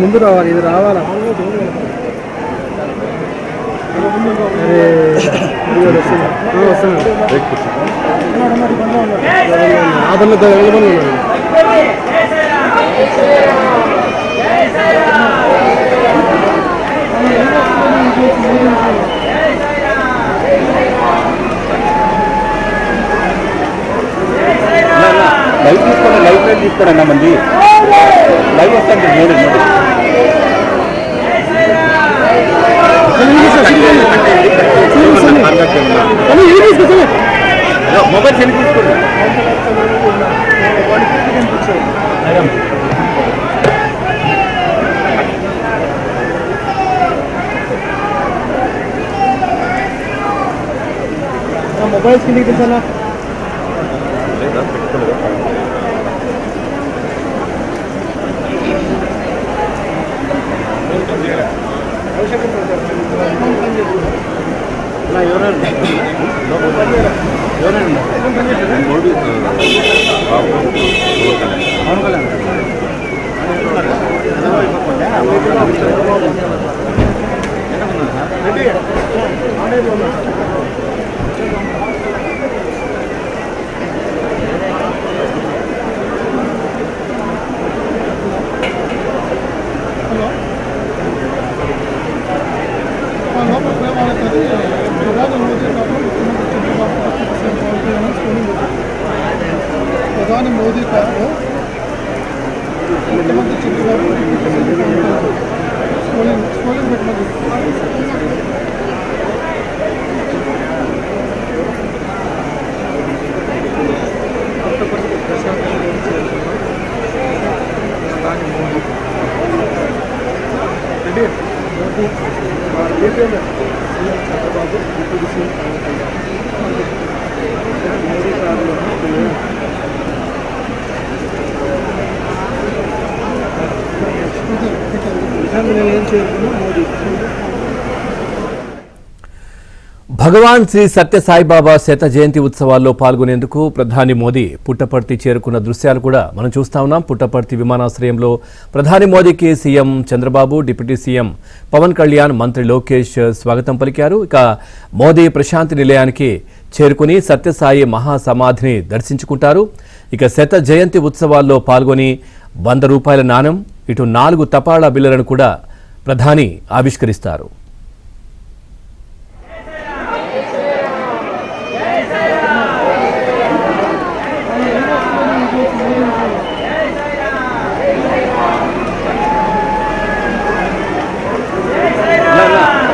ముందు రావాలి, ఇది రావాలా? లైవ్ తీసుకోండి అన్న మంది లైవ్ వస్తాను మొబైల్ సెల్ తీసుకోండి. మొబైల్స్ కిందకి తెచ్చానా? ప్రధాని మోదీ గారు ముఖ్యమంత్రి చంద్రబాబు స్కూలింగ్ పెట్టినది. చంద్రబాబు డిప్యూటీ సీఎం మోదీ గారు భగవాన్ శ్రీ సత్య సాయిబాబా శత జయంతి ఉత్సవాల్లో పాల్గొనేందుకు ప్రధాని మోదీ పుట్టపర్తి చేరుకున్న దృశ్యాలు కూడా మనం చూస్తా ఉన్నాం. పుట్టపర్తి విమానాశ్రయంలో ప్రధాని మోదీకి CM Chandrababu, deputy CM Pawan Kalyan, మంత్రి లోకేష్ స్వాగతం పలికారు. ఇక మోదీ ప్రశాంతి నిలయానికి చేరుకుని సత్యసాయి మహాసమాధిని దర్శించుకుంటారు. ఇక శత జయంతి ఉత్సవాల్లో పాల్గొని 100 రూపాయల నాణెం, ఇటు 4 తపాలా బిళ్లలను కూడా ప్రధాని ఆవిష్కరిస్తారు.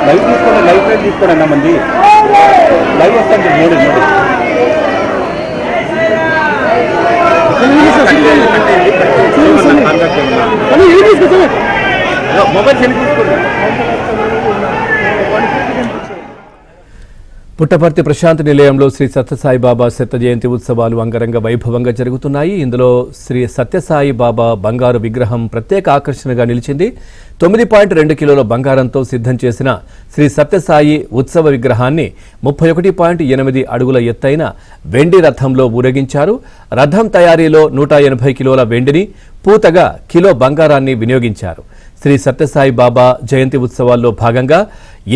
లైవ్ తీసుకోండి అన్న మంది లైవ్ వస్తాను మొబైల్ సెల్ తీసుకోండి. పుట్టపర్తి ప్రశాంతి నిలయంలో శ్రీ సత్యసాయి బాబా శత జయంతి ఉత్సవాలు అంగరంగ వైభవంగా జరుగుతున్నాయి. ఇందులో శ్రీ సత్యసాయి బాబా బంగారు విగ్రహం ప్రత్యేక ఆకర్షణగా నిలిచింది. 9.2 కిలోల బంగారంతో సిద్ధం చేసిన శ్రీ సత్యసాయి ఉత్సవ విగ్రహాన్ని 31.8 అడుగుల ఎత్తైన వెండి రథంలో ఊరేగించారు. రథం తయారీలో 180 కిలోల వెండిని, పూతగా కిలో బంగారాన్ని వినియోగించారు. శ్రీ సత్యసాయి బాబా జయంతి ఉత్సవాల్లో భాగంగా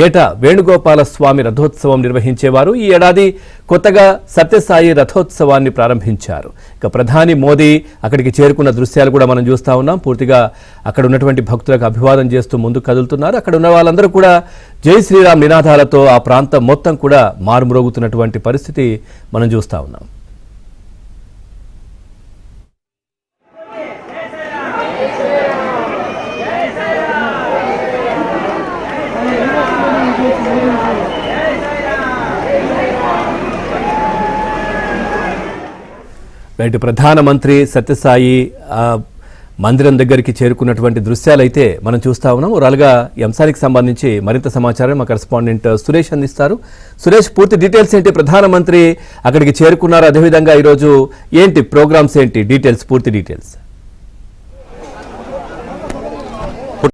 ఏటా వేణుగోపాల స్వామి రథోత్సవం నిర్వహించేవారు. ఈ ఏడాది కొత్తగా సత్యసాయి రథోత్సవాన్ని ప్రారంభించారు. ఇక ప్రధాని మోదీ అక్కడికి చేరుకున్న దృశ్యాలు కూడా మనం చూస్తా ఉన్నాం. పూర్తిగా అక్కడ ఉన్నటువంటి భక్తులకు అభివాదం చేస్తూ ముందుకు కదులుతున్నారు. అక్కడ ఉన్న వాళ్ళందరూ కూడా జై శ్రీరామ్ నినాదాలతో ఆ ప్రాంతం మొత్తం కూడా మారుమ్రోగుతున్నటువంటి పరిస్థితి మనం చూస్తా ఉన్నాం. రైట్, ప్రధానమంత్రి సత్యసాయి మందిరం దగ్గరికి చేరుకున్నటువంటి దృశ్యాలైతే మనం చూస్తా ఉన్నాం. ఓవరాల్గా ఈ అంశానికి సంబంధించి మరింత సమాచారం మా కరెస్పాండెంట్ సురేష్ అందిస్తారు. సురేష్, పూర్తి డీటెయిల్స్ ఏంటి? ప్రధానమంత్రి అక్కడికి చేరుకున్నారు, అదేవిధంగా ఈరోజు ఏంటి ప్రోగ్రామ్స్ ఏంటి, డీటెయిల్స్, పూర్తి డీటెయిల్స్.